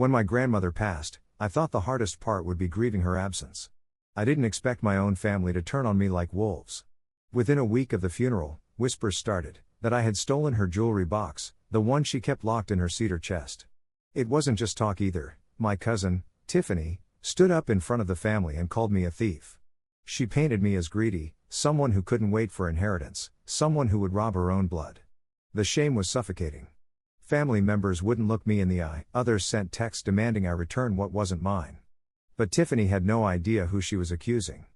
When my grandmother passed, I thought the hardest part would be grieving her absence. I didn't expect my own family to turn on me like wolves. Within a week of the funeral, whispers started that I had stolen her jewelry box, the one she kept locked in her cedar chest. It wasn't just talk either. My cousin, Tiffany, stood up in front of the family and called me a thief. She painted me as greedy, someone who couldn't wait for inheritance, someone who would rob her own blood. The shame was suffocating. Family members wouldn't look me in the eye, others sent texts demanding I return what wasn't mine. But Tiffany had no idea who she was accusing.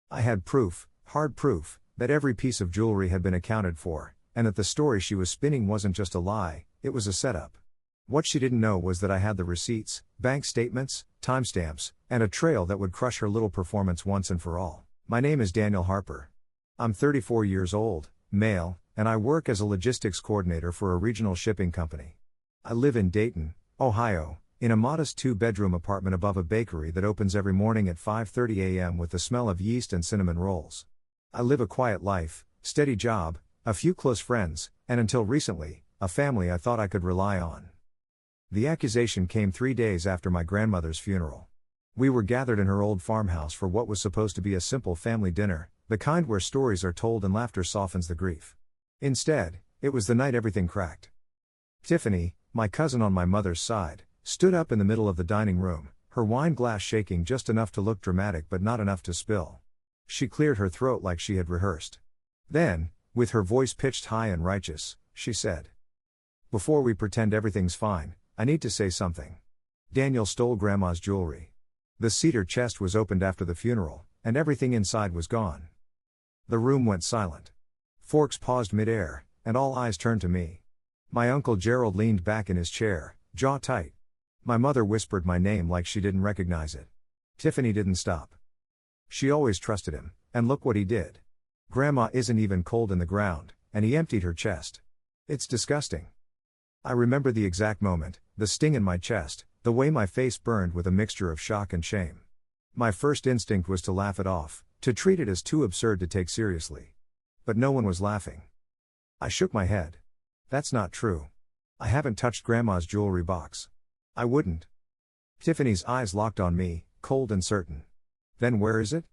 I had proof, hard proof, that every piece of jewelry had been accounted for, and that the story she was spinning wasn't just a lie, it was a setup. What she didn't know was that I had the receipts, bank statements, timestamps, and a trail that would crush her little performance once and for all. My name is Daniel Harper. I'm 34 years old, male, and I work as a logistics coordinator for a regional shipping company. I live in Dayton, Ohio, in a modest 2-bedroom apartment above a bakery that opens every morning at 5:30 a.m. with the smell of yeast and cinnamon rolls. I live a quiet life, steady job, a few close friends, and until recently, a family I thought I could rely on. The accusation came 3 days after my grandmother's funeral. We were gathered in her old farmhouse for what was supposed to be a simple family dinner, the kind where stories are told and laughter softens the grief. Instead, it was the night everything cracked. Tiffany, my cousin on my mother's side, stood up in the middle of the dining room, her wine glass shaking just enough to look dramatic but not enough to spill. She cleared her throat like she had rehearsed. Then, with her voice pitched high and righteous, she said, "Before we pretend everything's fine, I need to say something. Daniel stole Grandma's jewelry. The cedar chest was opened after the funeral, and everything inside was gone." The room went silent. Forks paused mid-air, and all eyes turned to me. My Uncle Gerald leaned back in his chair, jaw tight. My mother whispered my name like she didn't recognize it. Tiffany didn't stop. She always trusted him, and look what he did. Grandma isn't even cold in the ground, and he emptied her chest. It's disgusting. I remember the exact moment, the sting in my chest, the way my face burned with a mixture of shock and shame. My first instinct was to laugh it off, to treat it as too absurd to take seriously. But no one was laughing. I shook my head. That's not true. I haven't touched Grandma's jewelry box. I wouldn't. Tiffany's eyes locked on me, cold and certain. Then where is it?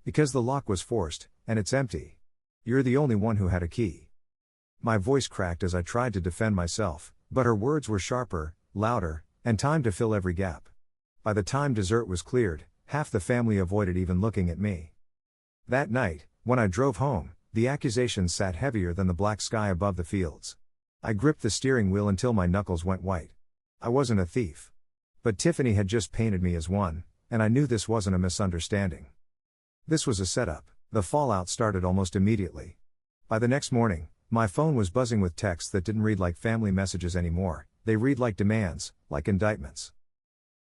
Because the lock was forced, and it's empty. You're the only one who had a key. My voice cracked as I tried to defend myself, but her words were sharper, louder, and timed to fill every gap. By the time dessert was cleared, half the family avoided even looking at me. That night, when I drove home, the accusations sat heavier than the black sky above the fields. I gripped the steering wheel until my knuckles went white. I wasn't a thief. But Tiffany had just painted me as one, and I knew this wasn't a misunderstanding. This was a setup. The fallout started almost immediately. By the next morning, my phone was buzzing with texts that didn't read like family messages anymore, they read like demands, like indictments.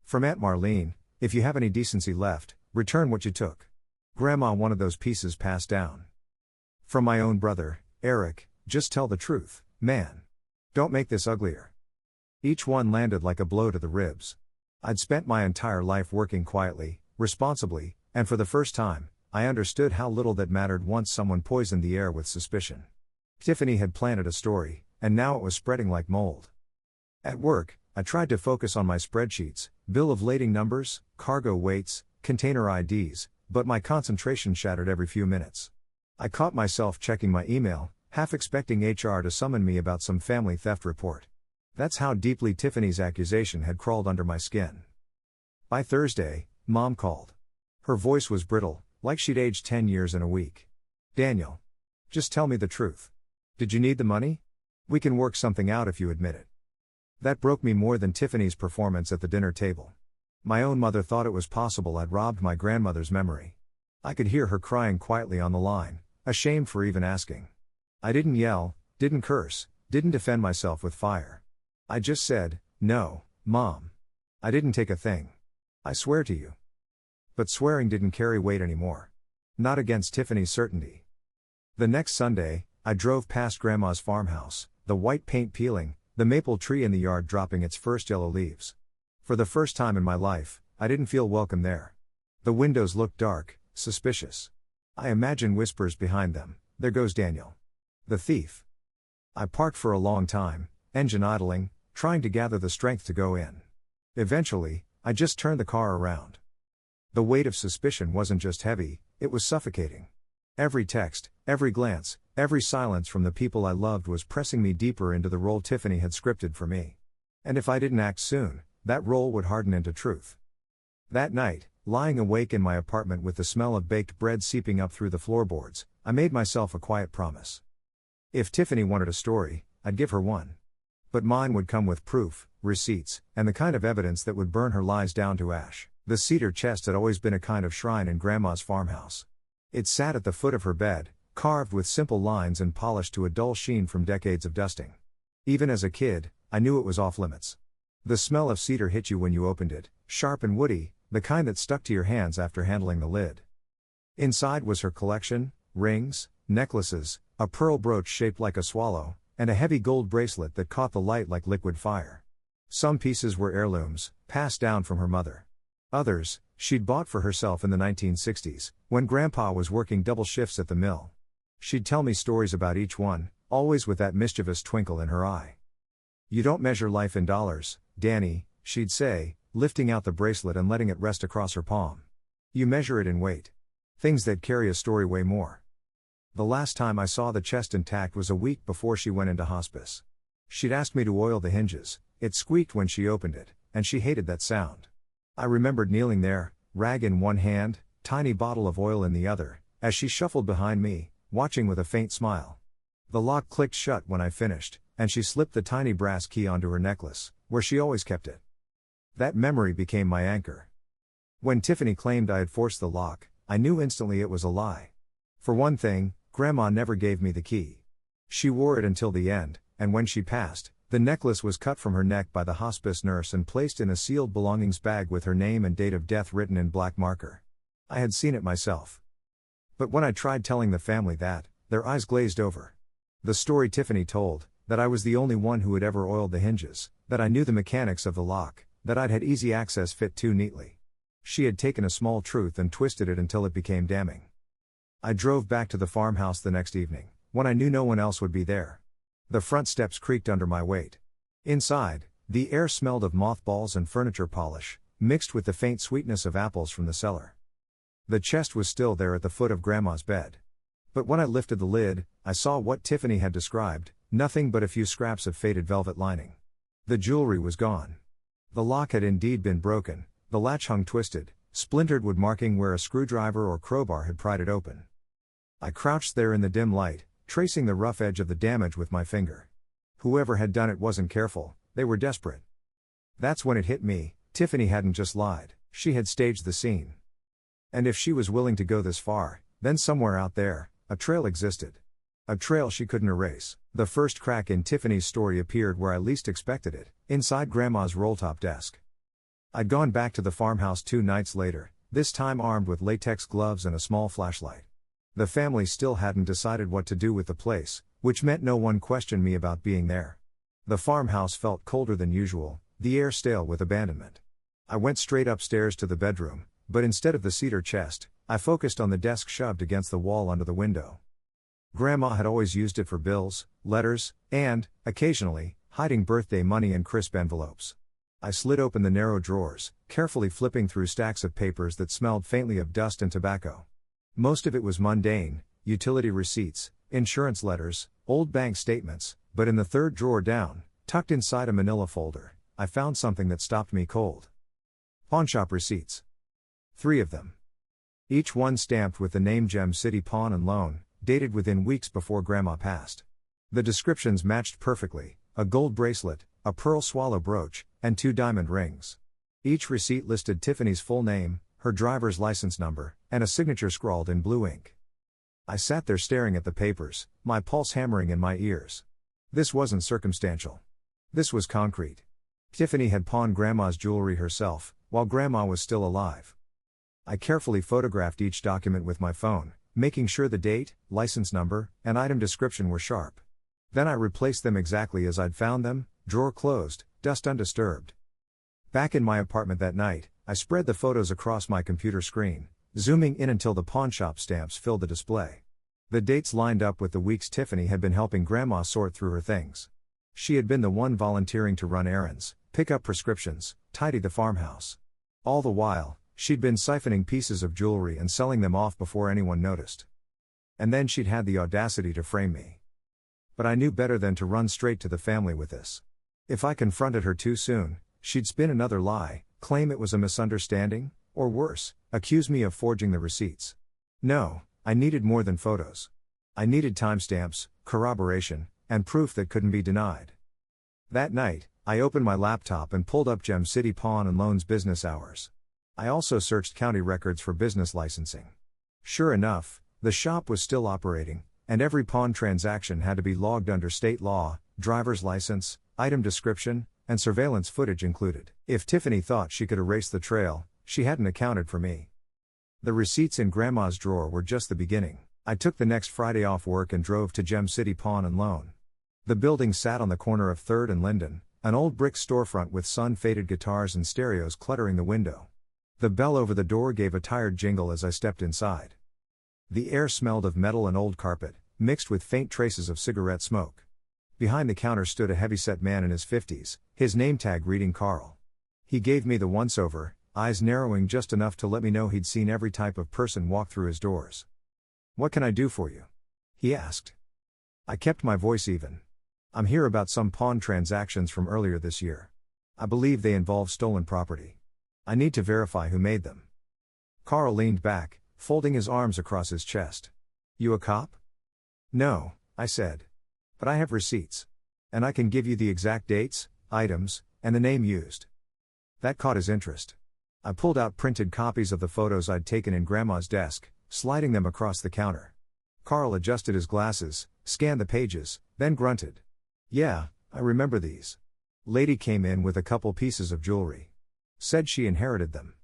From Aunt Marlene, "If you have any decency left, return what you took. Grandma wanted those pieces passed down." From my own brother, Eric, "Just tell the truth, man. Don't make this uglier." Each one landed like a blow to the ribs. I'd spent my entire life working quietly, responsibly, and for the first time, I understood how little that mattered once someone poisoned the air with suspicion. Tiffany had planted a story, and now it was spreading like mold. At work, I tried to focus on my spreadsheets, bill of lading numbers, cargo weights, container IDs, but my concentration shattered every few minutes. I caught myself checking my email, half expecting HR to summon me about some family theft report. That's how deeply Tiffany's accusation had crawled under my skin. By Thursday, Mom called. Her voice was brittle, like she'd aged 10 years in a week. "Daniel. Just tell me the truth. Did you need the money? We can work something out if you admit it." That broke me more than Tiffany's performance at the dinner table. My own mother thought it was possible I'd robbed my grandmother's memory. I could hear her crying quietly on the line, ashamed for even asking. I didn't yell, didn't curse, didn't defend myself with fire. I just said, "No, Mom. I didn't take a thing. I swear to you." But swearing didn't carry weight anymore. Not against Tiffany's certainty. The next Sunday, I drove past Grandma's farmhouse, the white paint peeling, the maple tree in the yard dropping its first yellow leaves. For the first time in my life, I didn't feel welcome there. The windows looked dark, suspicious. I imagined whispers behind them, "There goes Daniel. The thief." I parked for a long time, engine idling, trying to gather the strength to go in. Eventually, I just turned the car around. The weight of suspicion wasn't just heavy, it was suffocating. Every text, every glance, every silence from the people I loved was pressing me deeper into the role Tiffany had scripted for me. And if I didn't act soon, that role would harden into truth. That night, lying awake in my apartment with the smell of baked bread seeping up through the floorboards, I made myself a quiet promise. If Tiffany wanted a story, I'd give her one. But mine would come with proof, receipts, and the kind of evidence that would burn her lies down to ash. The cedar chest had always been a kind of shrine in Grandma's farmhouse. It sat at the foot of her bed, carved with simple lines and polished to a dull sheen from decades of dusting. Even as a kid, I knew it was off limits. The smell of cedar hit you when you opened it, sharp and woody, the kind that stuck to your hands after handling the lid. Inside was her collection: rings, necklaces, a pearl brooch shaped like a swallow, and a heavy gold bracelet that caught the light like liquid fire. Some pieces were heirlooms, passed down from her mother. Others, she'd bought for herself in the 1960s, when Grandpa was working double shifts at the mill. She'd tell me stories about each one, always with that mischievous twinkle in her eye. "You don't measure life in dollars, Danny," she'd say, lifting out the bracelet and letting it rest across her palm. "You measure it in weight. Things that carry a story weigh more." The last time I saw the chest intact was a week before she went into hospice. She'd asked me to oil the hinges. It squeaked when she opened it, and she hated that sound. I remembered kneeling there, rag in one hand, tiny bottle of oil in the other, as she shuffled behind me, watching with a faint smile. The lock clicked shut when I finished, and she slipped the tiny brass key onto her necklace, where she always kept it. That memory became my anchor. When Tiffany claimed I had forced the lock, I knew instantly it was a lie. For one thing, Grandma never gave me the key. She wore it until the end, and when she passed, the necklace was cut from her neck by the hospice nurse and placed in a sealed belongings bag with her name and date of death written in black marker. I had seen it myself. But when I tried telling the family that, their eyes glazed over. The story Tiffany told, that I was the only one who had ever oiled the hinges, that I knew the mechanics of the lock, that I'd had easy access fit too neatly. She had taken a small truth and twisted it until it became damning. I drove back to the farmhouse the next evening, when I knew no one else would be there. The front steps creaked under my weight. Inside, the air smelled of mothballs and furniture polish, mixed with the faint sweetness of apples from the cellar. The chest was still there at the foot of Grandma's bed. But when I lifted the lid, I saw what Tiffany had described: nothing but a few scraps of faded velvet lining. The jewelry was gone. The lock had indeed been broken, the latch hung twisted, splintered wood marking where a screwdriver or crowbar had pried it open. I crouched there in the dim light, tracing the rough edge of the damage with my finger. Whoever had done it wasn't careful, they were desperate. That's when it hit me: Tiffany hadn't just lied, she had staged the scene. And if she was willing to go this far, then somewhere out there, a trail existed. A trail she couldn't erase. The first crack in Tiffany's story appeared where I least expected it, inside Grandma's roll-top desk. I'd gone back to the farmhouse 2 nights later, this time armed with latex gloves and a small flashlight. The family still hadn't decided what to do with the place, which meant no one questioned me about being there. The farmhouse felt colder than usual, the air stale with abandonment. I went straight upstairs to the bedroom, but instead of the cedar chest, I focused on the desk shoved against the wall under the window. Grandma had always used it for bills, letters, and, occasionally, hiding birthday money in crisp envelopes. I slid open the narrow drawers, carefully flipping through stacks of papers that smelled faintly of dust and tobacco. Most of it was mundane: utility receipts, insurance letters, old bank statements, but in the third drawer down, tucked inside a manila folder, I found something that stopped me cold. Pawnshop receipts. 3 of them. Each one stamped with the name Gem City Pawn and Loan, dated within weeks before Grandma passed. The descriptions matched perfectly: a gold bracelet, a pearl swallow brooch, and 2 diamond rings. Each receipt listed Tiffany's full name, her driver's license number, and a signature scrawled in blue ink. I sat there staring at the papers, my pulse hammering in my ears. This wasn't circumstantial. This was concrete. Tiffany had pawned Grandma's jewelry herself, while Grandma was still alive. I carefully photographed each document with my phone, making sure the date, license number, and item description were sharp. Then I replaced them exactly as I'd found them, drawer closed, dust undisturbed. Back in my apartment that night, I spread the photos across my computer screen, zooming in until the pawnshop stamps filled the display. The dates lined up with the weeks Tiffany had been helping Grandma sort through her things. She had been the one volunteering to run errands, pick up prescriptions, tidied the farmhouse. All the while, she'd been siphoning pieces of jewelry and selling them off before anyone noticed. And then she'd had the audacity to frame me. But I knew better than to run straight to the family with this. If I confronted her too soon, she'd spin another lie, claim it was a misunderstanding, or worse, accuse me of forging the receipts. No, I needed more than photos. I needed timestamps, corroboration, and proof that couldn't be denied. That night, I opened my laptop and pulled up Gem City Pawn and Loan's business hours. I also searched county records for business licensing. Sure enough, the shop was still operating, and every pawn transaction had to be logged under state law, driver's license, item description, and surveillance footage included. If Tiffany thought she could erase the trail, she hadn't accounted for me. The receipts in Grandma's drawer were just the beginning. I took the next Friday off work and drove to Gem City Pawn and Loan. The building sat on the corner of 3rd and Linden, an old brick storefront with sun-faded guitars and stereos cluttering the window. The bell over the door gave a tired jingle as I stepped inside. The air smelled of metal and old carpet, mixed with faint traces of cigarette smoke. Behind the counter stood a heavy-set man in his 50s, his name tag reading Carl. He gave me the once-over, eyes narrowing just enough to let me know he'd seen every type of person walk through his doors. "What can I do for you?" he asked. I kept my voice even. "I'm here about some pawn transactions from earlier this year. I believe they involve stolen property. I need to verify who made them." Carl leaned back, folding his arms across his chest. "You a cop?" "No," I said. "But I have receipts. And I can give you the exact dates, items, and the name used." That caught his interest. I pulled out printed copies of the photos I'd taken in Grandma's desk, sliding them across the counter. Carl adjusted his glasses, scanned the pages, then grunted. "Yeah, I remember these. Lady came in with a couple pieces of jewelry. Said she inherited them."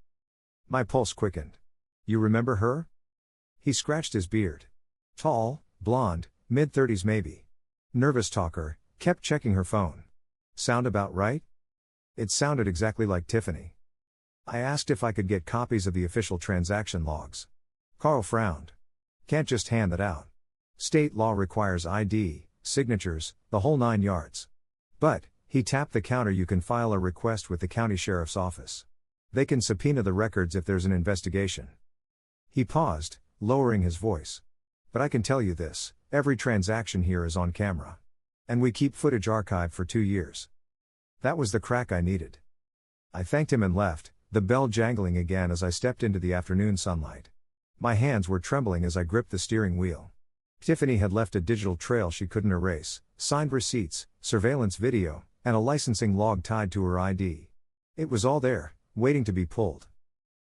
My pulse quickened. "You remember her?" He scratched his beard. "Tall, blonde, mid-30s maybe. Nervous talker, kept checking her phone. Sound about right?" It sounded exactly like Tiffany. I asked if I could get copies of the official transaction logs. Carl frowned. "Can't just hand that out. State law requires ID, signatures, the whole 9 yards. But," he tapped the counter, "you can file a request with the county sheriff's office. They can subpoena the records if there's an investigation." He paused, lowering his voice. "But I can tell you this, every transaction here is on camera. And we keep footage archived for 2 years." That was the crack I needed. I thanked him and left, the bell jangling again as I stepped into the afternoon sunlight. My hands were trembling as I gripped the steering wheel. Tiffany had left a digital trail she couldn't erase, signed receipts, surveillance video, and a licensing log tied to her ID. It was all there, waiting to be pulled.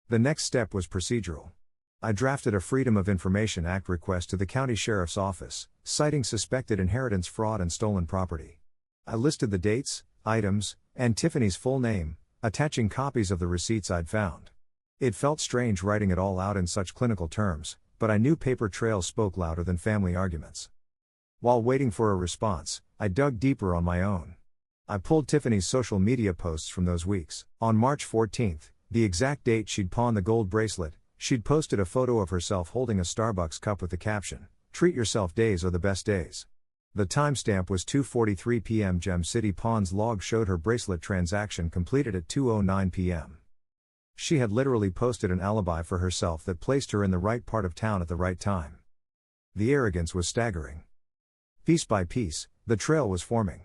The next step was procedural. I drafted a Freedom of Information Act request to the county sheriff's office, citing suspected inheritance fraud and stolen property. I listed the dates, items, and Tiffany's full name, attaching copies of the receipts I'd found. It felt strange writing it all out in such clinical terms, but I knew paper trails spoke louder than family arguments. While waiting for a response, I dug deeper on my own. I pulled Tiffany's social media posts from those weeks. On March 14th, the exact date she'd pawned the gold bracelet, she'd posted a photo of herself holding a Starbucks cup with the caption, "Treat yourself, days are the best days." The timestamp was 2:43 p.m. Gem City Pawn's log showed her bracelet transaction completed at 2:09 p.m. She had literally posted an alibi for herself that placed her in the right part of town at the right time. The arrogance was staggering. Piece by piece, the trail was forming.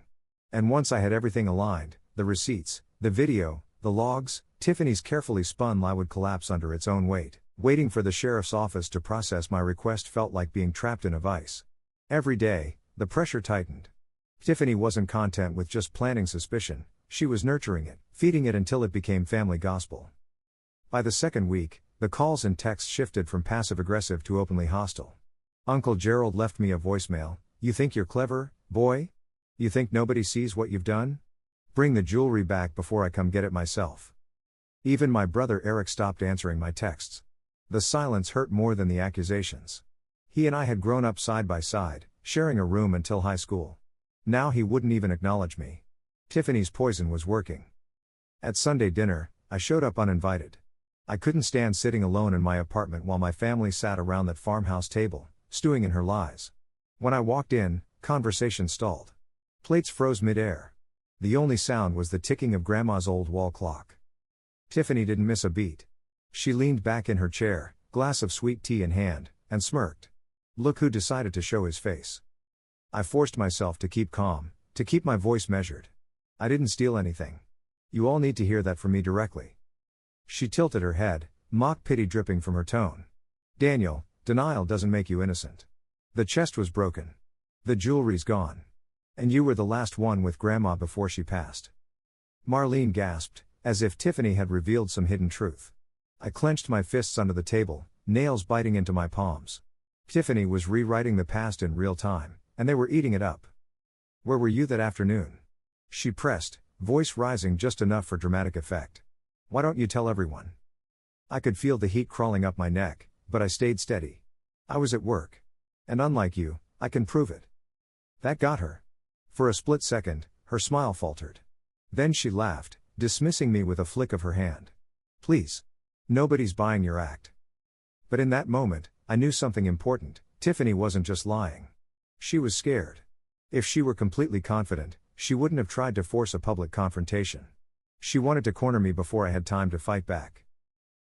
And once I had everything aligned, the receipts, the video, the logs, Tiffany's carefully spun lie would collapse under its own weight. Waiting for the sheriff's office to process my request felt like being trapped in a vice. Every day, the pressure tightened. Tiffany wasn't content with just planting suspicion, she was nurturing it, feeding it until it became family gospel. By the second week, the calls and texts shifted from passive-aggressive to openly hostile. Uncle Gerald left me a voicemail. "You think you're clever, boy? You think nobody sees what you've done? Bring the jewelry back before I come get it myself." Even my brother Eric stopped answering my texts. The silence hurt more than the accusations. He and I had grown up side by side, sharing a room until high school. Now he wouldn't even acknowledge me. Tiffany's poison was working. At Sunday dinner, I showed up uninvited. I couldn't stand sitting alone in my apartment while my family sat around that farmhouse table, stewing in her lies. When I walked in, conversation stalled. Plates froze mid-air. The only sound was the ticking of Grandma's old wall clock. Tiffany didn't miss a beat. She leaned back in her chair, glass of sweet tea in hand, and smirked. Look who decided to show his face. I forced myself to keep calm, to keep my voice measured. I didn't steal anything. You all need to hear that from me directly. She tilted her head, mock pity dripping from her tone. Daniel, denial doesn't make you innocent. The chest was broken. The jewelry's gone. And you were the last one with Grandma before she passed. Marlene gasped, as if Tiffany had revealed some hidden truth. I clenched my fists under the table, nails biting into my palms. Tiffany was rewriting the past in real time, and they were eating it up. Where were you that afternoon? She pressed, voice rising just enough for dramatic effect. Why don't you tell everyone? I could feel the heat crawling up my neck, but I stayed steady. I was at work. And unlike you, I can prove it. That got her. For a split second, her smile faltered. Then she laughed, dismissing me with a flick of her hand. Please. Nobody's buying your act. But in that moment, I knew something important. Tiffany wasn't just lying. She was scared. If she were completely confident, she wouldn't have tried to force a public confrontation. She wanted to corner me before I had time to fight back.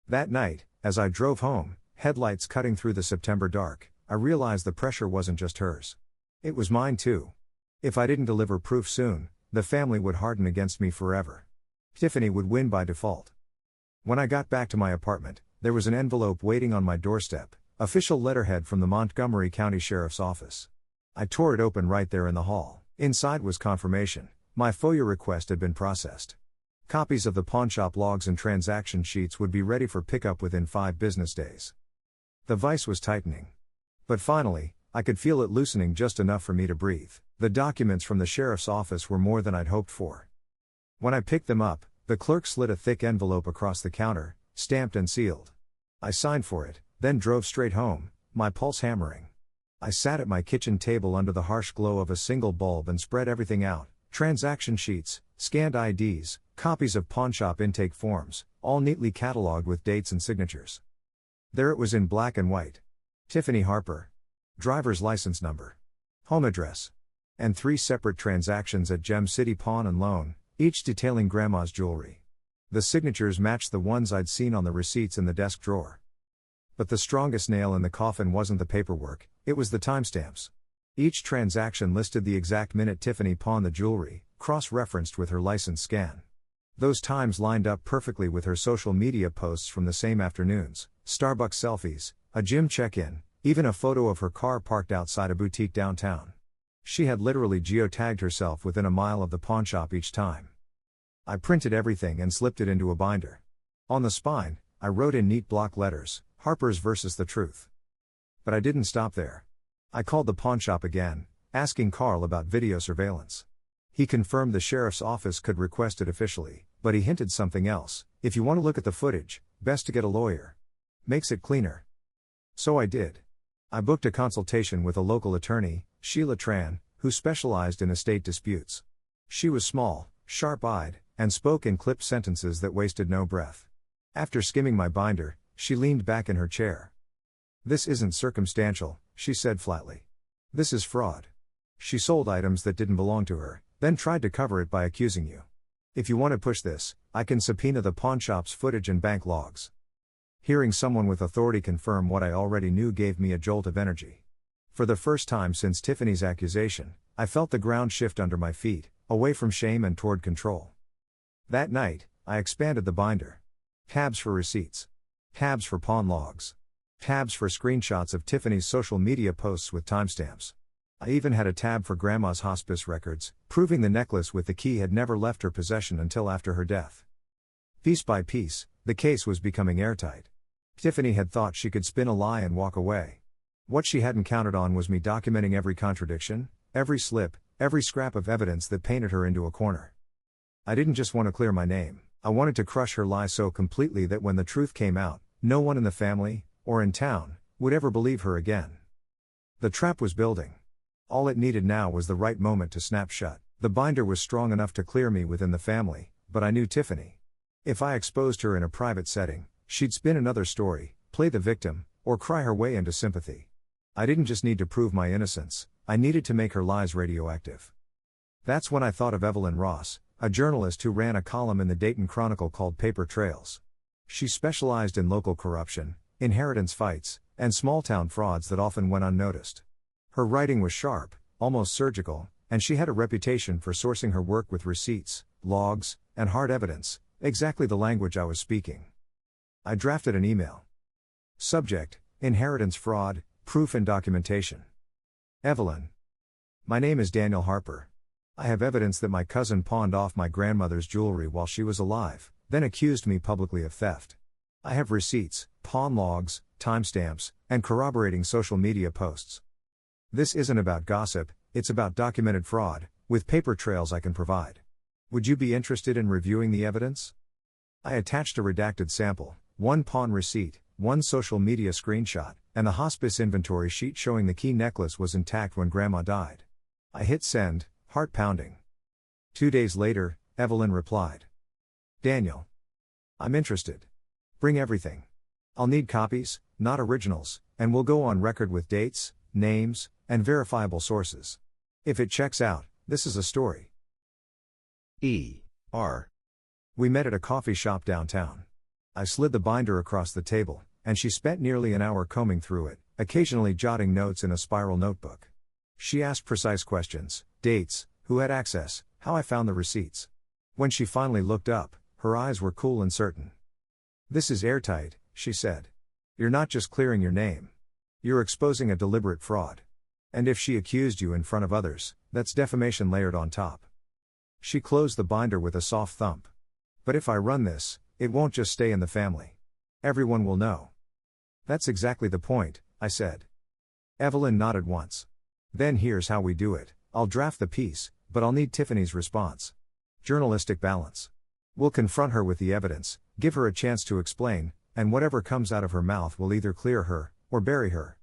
That night, as I drove home, headlights cutting through the September dark, I realized the pressure wasn't just hers. It was mine too. If I didn't deliver proof soon, the family would harden against me forever. Tiffany would win by default. When I got back to my apartment, there was an envelope waiting on my doorstep, official letterhead from the Montgomery County Sheriff's Office. I tore it open right there in the hall. Inside was confirmation. My FOIA request had been processed. Copies of the pawnshop logs and transaction sheets would be ready for pickup within 5 business days. The vice was tightening. But finally, I could feel it loosening just enough for me to breathe. The documents from the sheriff's office were more than I'd hoped for. When I picked them up, the clerk slid a thick envelope across the counter, stamped and sealed. I signed for it, then drove straight home, my pulse hammering. I sat at my kitchen table under the harsh glow of a single bulb and spread everything out: transaction sheets, scanned IDs, copies of pawnshop intake forms, all neatly catalogued with dates and signatures. There it was in black and white. Tiffany Harper. Driver's license number. Home address. And 3 separate transactions at Gem City Pawn and Loan, each detailing Grandma's jewelry. The signatures matched the ones I'd seen on the receipts in the desk drawer. But the strongest nail in the coffin wasn't the paperwork, it was the timestamps. Each transaction listed the exact minute Tiffany pawned the jewelry, cross-referenced with her license scan. Those times lined up perfectly with her social media posts from the same afternoons: Starbucks selfies, a gym check-in, even a photo of her car parked outside a boutique downtown. She had literally geotagged herself within a mile of the pawnshop each time. I printed everything and slipped it into a binder. On the spine, I wrote in neat block letters, Harper's versus the truth. But I didn't stop there. I called the pawnshop again, asking Carl about video surveillance. He confirmed the sheriff's office could request it officially, but he hinted something else: if you want to look at the footage, best to get a lawyer. Makes it cleaner. So I did. I booked a consultation with a local attorney, Sheila Tran, who specialized in estate disputes. She was small, sharp-eyed, and spoke in clipped sentences that wasted no breath. After skimming my binder, she leaned back in her chair. "This isn't circumstantial," she said flatly. "This is fraud. She sold items that didn't belong to her, then tried to cover it by accusing you. If you want to push this, I can subpoena the pawnshop's footage and bank logs." Hearing someone with authority confirm what I already knew gave me a jolt of energy. For the first time since Tiffany's accusation, I felt the ground shift under my feet, away from shame and toward control. That night, I expanded the binder. Tabs for receipts. Tabs for pawn logs. Tabs for screenshots of Tiffany's social media posts with timestamps. I even had a tab for Grandma's hospice records, proving the necklace with the key had never left her possession until after her death. Piece by piece, the case was becoming airtight. Tiffany had thought she could spin a lie and walk away. What she hadn't counted on was me documenting every contradiction, every slip, every scrap of evidence that painted her into a corner. I didn't just want to clear my name, I wanted to crush her lie so completely that when the truth came out, no one in the family, or in town, would ever believe her again. The trap was building. All it needed now was the right moment to snap shut. The binder was strong enough to clear me within the family, but I knew Tiffany. If I exposed her in a private setting, she'd spin another story, play the victim, or cry her way into sympathy. I didn't just need to prove my innocence, I needed to make her lies radioactive. That's when I thought of Evelyn Ross, a journalist who ran a column in the Dayton Chronicle called Paper Trails. She specialized in local corruption, inheritance fights, and small-town frauds that often went unnoticed. Her writing was sharp, almost surgical, and she had a reputation for sourcing her work with receipts, logs, and hard evidence, exactly the language I was speaking. I drafted an email. Subject: Inheritance Fraud, Proof and Documentation. Evelyn. My name is Daniel Harper. I have evidence that my cousin pawned off my grandmother's jewelry while she was alive, then accused me publicly of theft. I have receipts, pawn logs, timestamps, and corroborating social media posts. This isn't about gossip, it's about documented fraud, with paper trails I can provide. Would you be interested in reviewing the evidence? I attached a redacted sample, one pawn receipt, one social media screenshot, and the hospice inventory sheet showing the key necklace was intact when Grandma died. I hit send, heart pounding. 2 days later, Evelyn replied. Daniel. I'm interested. Bring everything. I'll need copies, not originals, and we'll go on record with dates, names, and verifiable sources. If it checks out, this is a story. E.R. We met at a coffee shop downtown. I slid the binder across the table, and she spent nearly an hour combing through it, occasionally jotting notes in a spiral notebook. She asked precise questions: dates, who had access, how I found the receipts. When she finally looked up, her eyes were cool and certain. This is airtight, she said. You're not just clearing your name. You're exposing a deliberate fraud. And if she accused you in front of others, that's defamation layered on top. She closed the binder with a soft thump. But if I run this, it won't just stay in the family. Everyone will know. That's exactly the point, I said. Evelyn nodded once. Then here's how we do it. I'll draft the piece, but I'll need Tiffany's response. Journalistic balance. We'll confront her with the evidence, give her a chance to explain, and whatever comes out of her mouth will either clear her, or bury her.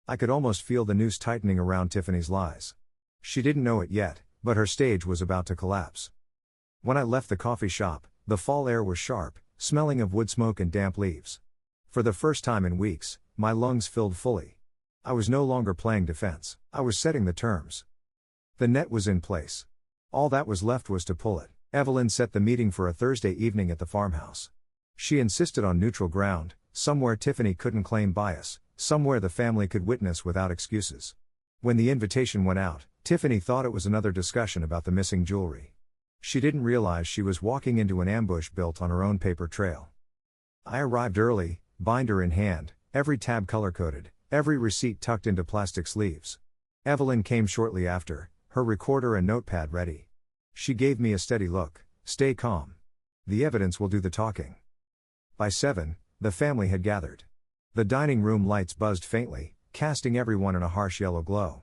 I could almost feel the noose tightening around Tiffany's lies. She didn't know it yet, but her stage was about to collapse. When I left the coffee shop, the fall air was sharp, smelling of wood smoke and damp leaves. For the first time in weeks, my lungs filled fully. I was no longer playing defense, I was setting the terms. The net was in place. All that was left was to pull it. Evelyn set the meeting for a Thursday evening at the farmhouse. She insisted on neutral ground, somewhere Tiffany couldn't claim bias, somewhere the family could witness without excuses. When the invitation went out, Tiffany thought it was another discussion about the missing jewelry. She didn't realize she was walking into an ambush built on her own paper trail. I arrived early, binder in hand, every tab color-coded, every receipt tucked into plastic sleeves. Evelyn came shortly after, her recorder and notepad ready. She gave me a steady look. Stay calm. The evidence will do the talking. By 7, the family had gathered. The dining room lights buzzed faintly, casting everyone in a harsh yellow glow.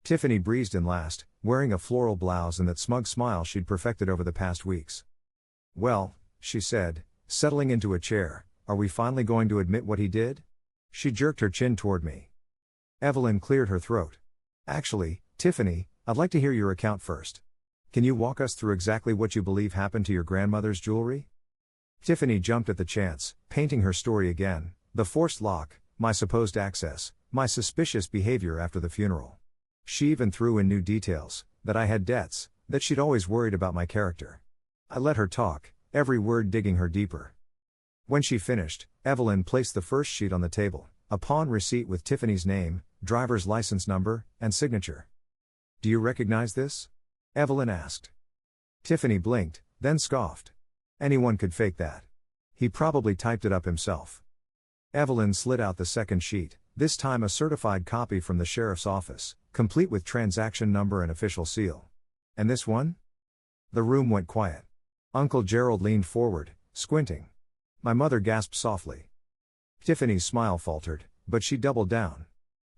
Tiffany breezed in last, wearing a floral blouse and that smug smile she'd perfected over the past weeks. Well, she said, settling into a chair, are we finally going to admit what he did? She jerked her chin toward me. Evelyn cleared her throat. Actually, Tiffany, I'd like to hear your account first. Can you walk us through exactly what you believe happened to your grandmother's jewelry? Tiffany jumped at the chance, painting her story again: the forced lock, my supposed access, my suspicious behavior after the funeral. She even threw in new details, that I had debts, that she'd always worried about my character. I let her talk, every word digging her deeper. When she finished, Evelyn placed the first sheet on the table, a pawn receipt with Tiffany's name, driver's license number, and signature. Do you recognize this? Evelyn asked. Tiffany blinked, then scoffed. Anyone could fake that. He probably typed it up himself. Evelyn slid out the second sheet, this time a certified copy from the sheriff's office, complete with transaction number and official seal. And this one? The room went quiet. Uncle Gerald leaned forward, squinting. My mother gasped softly. Tiffany's smile faltered, but she doubled down.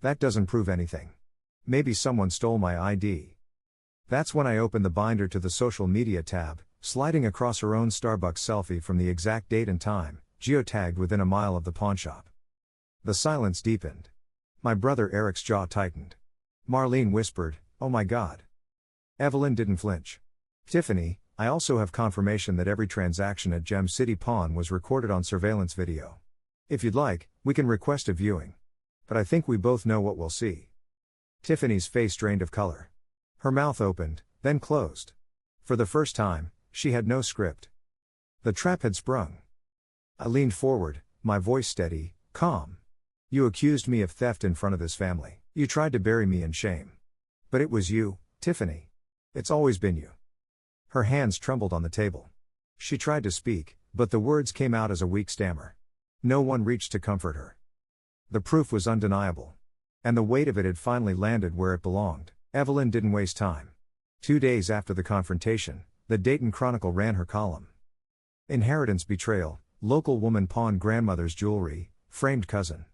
That doesn't prove anything. Maybe someone stole my ID. That's when I opened the binder to the social media tab, sliding across her own Starbucks selfie from the exact date and time, geotagged within a mile of the pawnshop. The silence deepened. My brother Eric's jaw tightened. Marlene whispered, "Oh my God." Evelyn didn't flinch. Tiffany, I also have confirmation that every transaction at Gem City Pawn was recorded on surveillance video. If you'd like, we can request a viewing. But I think we both know what we'll see. Tiffany's face drained of color. Her mouth opened, then closed. For the first time, She had no script. The trap had sprung. I leaned forward, my voice steady, calm. You accused me of theft in front of this family. You tried to bury me in shame. But it was you, Tiffany. It's always been you. Her hands trembled on the table. She tried to speak, but the words came out as a weak stammer. No one reached to comfort her. The proof was undeniable. And the weight of it had finally landed where it belonged. Evelyn didn't waste time. 2 days after the confrontation, the Dayton Chronicle ran her column. Inheritance betrayal, local woman pawned grandmother's jewelry, framed cousin.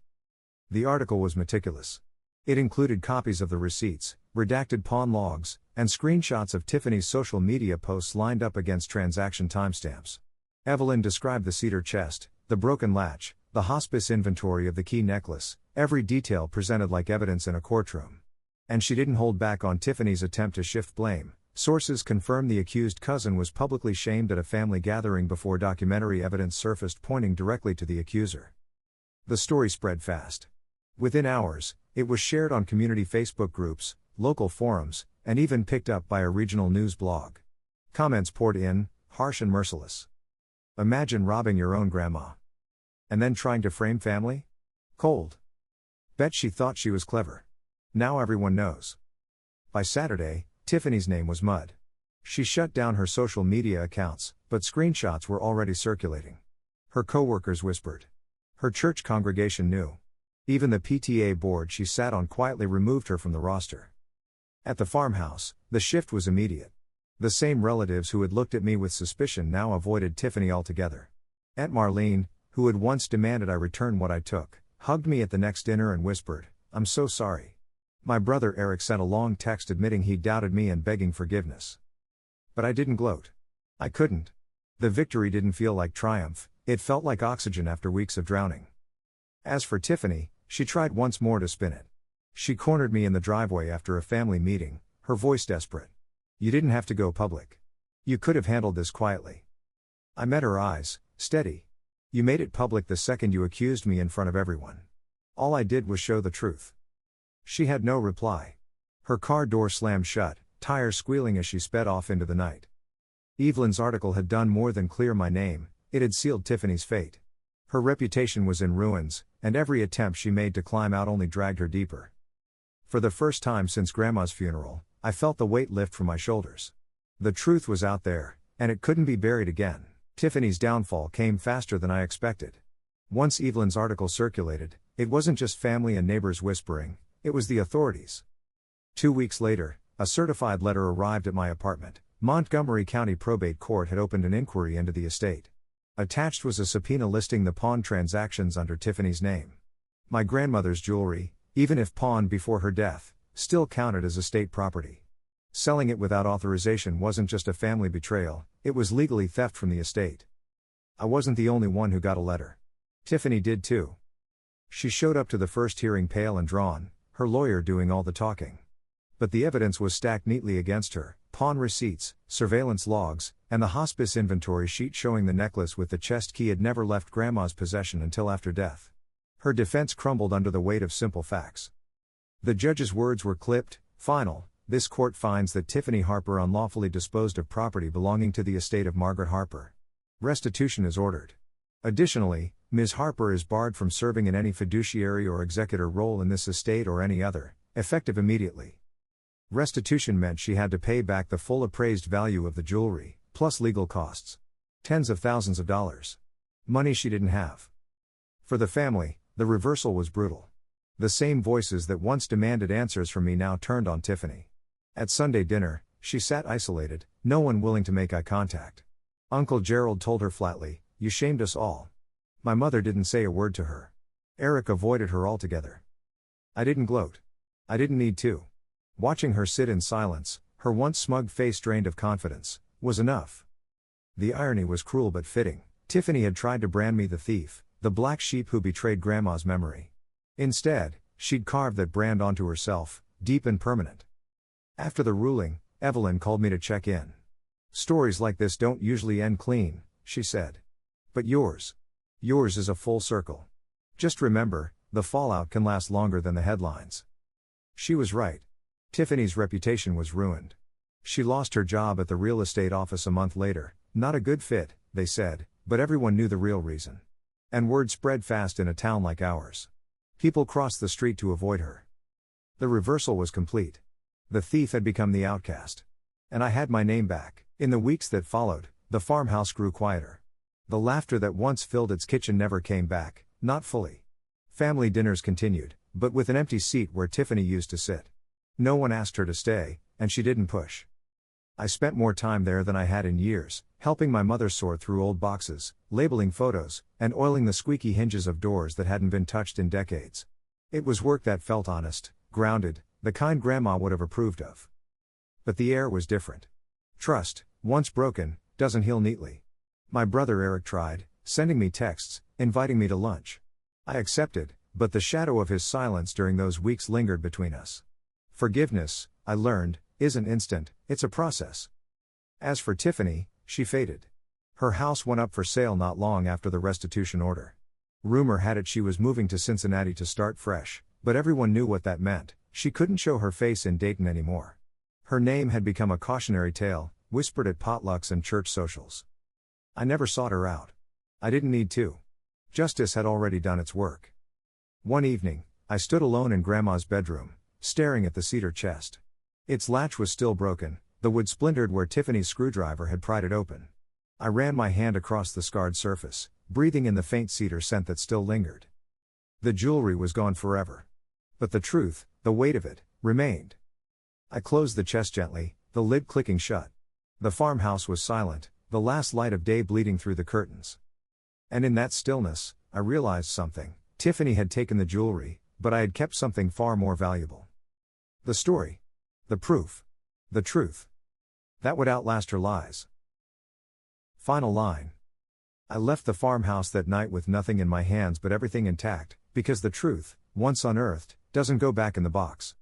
The article was meticulous. It included copies of the receipts, redacted pawn logs, and screenshots of Tiffany's social media posts lined up against transaction timestamps. Evelyn described the cedar chest, the broken latch, the hospice inventory of the key necklace, every detail presented like evidence in a courtroom. And she didn't hold back on Tiffany's attempt to shift blame. Sources confirmed the accused cousin was publicly shamed at a family gathering before documentary evidence surfaced pointing directly to the accuser. The story spread fast. Within hours, it was shared on community Facebook groups, local forums, and even picked up by a regional news blog. Comments poured in, harsh and merciless. Imagine robbing your own grandma. And then trying to frame family? Cold. Bet she thought she was clever. Now everyone knows. By Saturday, Tiffany's name was mud. She shut down her social media accounts, but screenshots were already circulating. Her coworkers whispered. Her church congregation knew. Even the PTA board she sat on quietly removed her from the roster. At the farmhouse, the shift was immediate. The same relatives who had looked at me with suspicion now avoided Tiffany altogether. Aunt Marlene, who had once demanded I return what I took, hugged me at the next dinner and whispered, "I'm so sorry." My brother Eric sent a long text admitting he doubted me and begging forgiveness. But I didn't gloat. I couldn't. The victory didn't feel like triumph, it felt like oxygen after weeks of drowning. As for Tiffany, she tried once more to spin it. She cornered me in the driveway after a family meeting, her voice desperate. You didn't have to go public. You could have handled this quietly. I met her eyes, steady. You made it public the second you accused me in front of everyone. All I did was show the truth. She had no reply. Her car door slammed shut, tires squealing as she sped off into the night. Evelyn's article had done more than clear my name, it had sealed Tiffany's fate. Her reputation was in ruins, and every attempt she made to climb out only dragged her deeper. For the first time since Grandma's funeral, I felt the weight lift from my shoulders. The truth was out there, and it couldn't be buried again. Tiffany's downfall came faster than I expected. Once Evelyn's article circulated, it wasn't just family and neighbors whispering, it was the authorities. 2 weeks later, a certified letter arrived at my apartment. Montgomery County Probate Court had opened an inquiry into the estate. Attached was a subpoena listing the pawn transactions under Tiffany's name. My grandmother's jewelry, even if pawned before her death, still counted as estate property. Selling it without authorization wasn't just a family betrayal, it was legally theft from the estate. I wasn't the only one who got a letter. Tiffany did too. She showed up to the first hearing pale and drawn, her lawyer doing all the talking. But the evidence was stacked neatly against her, pawn receipts, surveillance logs, and the hospice inventory sheet showing the necklace with the chest key had never left Grandma's possession until after death. Her defense crumbled under the weight of simple facts. The judge's words were clipped, final. This court finds that Tiffany Harper unlawfully disposed of property belonging to the estate of Margaret Harper. Restitution is ordered. Additionally, Ms. Harper is barred from serving in any fiduciary or executor role in this estate or any other, effective immediately. Restitution meant she had to pay back the full appraised value of the jewelry, plus legal costs. Tens of thousands of dollars. Money she didn't have. For the family, the reversal was brutal. The same voices that once demanded answers from me now turned on Tiffany. At Sunday dinner, she sat isolated, no one willing to make eye contact. Uncle Gerald told her flatly, "You shamed us all." My mother didn't say a word to her. Eric avoided her altogether. I didn't gloat. I didn't need to. Watching her sit in silence, her once smug face drained of confidence, was enough. The irony was cruel but fitting. Tiffany had tried to brand me the thief, the black sheep who betrayed Grandma's memory. Instead, she'd carved that brand onto herself, deep and permanent. After the ruling, Evelyn called me to check in. "Stories like this don't usually end clean," she said. "But yours is a full circle. Just remember, the fallout can last longer than the headlines." She was right. Tiffany's reputation was ruined. She lost her job at the real estate office a month later. Not a good fit, they said, but everyone knew the real reason. And word spread fast in a town like ours. People crossed the street to avoid her. The reversal was complete. The thief had become the outcast. And I had my name back. In the weeks that followed, the farmhouse grew quieter. The laughter that once filled its kitchen never came back, not fully. Family dinners continued, but with an empty seat where Tiffany used to sit. No one asked her to stay, and she didn't push. I spent more time there than I had in years, helping my mother sort through old boxes, labeling photos, and oiling the squeaky hinges of doors that hadn't been touched in decades. It was work that felt honest, grounded, the kind Grandma would have approved of. But the air was different. Trust, once broken, doesn't heal neatly. My brother Eric tried, sending me texts, inviting me to lunch. I accepted, but the shadow of his silence during those weeks lingered between us. Forgiveness, I learned, isn't instant, it's a process. As for Tiffany, she faded. Her house went up for sale not long after the restitution order. Rumor had it she was moving to Cincinnati to start fresh, but everyone knew what that meant. She couldn't show her face in Dayton anymore. Her name had become a cautionary tale, whispered at potlucks and church socials. I never sought her out. I didn't need to. Justice had already done its work. One evening, I stood alone in Grandma's bedroom, staring at the cedar chest. Its latch was still broken, the wood splintered where Tiffany's screwdriver had pried it open. I ran my hand across the scarred surface, breathing in the faint cedar scent that still lingered. The jewelry was gone forever. But the truth, the weight of it, remained. I closed the chest gently, the lid clicking shut. The farmhouse was silent, the last light of day bleeding through the curtains. And in that stillness, I realized something. Tiffany had taken the jewelry, but I had kept something far more valuable. The story. The proof. The truth. That would outlast her lies. Final line. I left the farmhouse that night with nothing in my hands but everything intact, because the truth, once unearthed, doesn't go back in the box.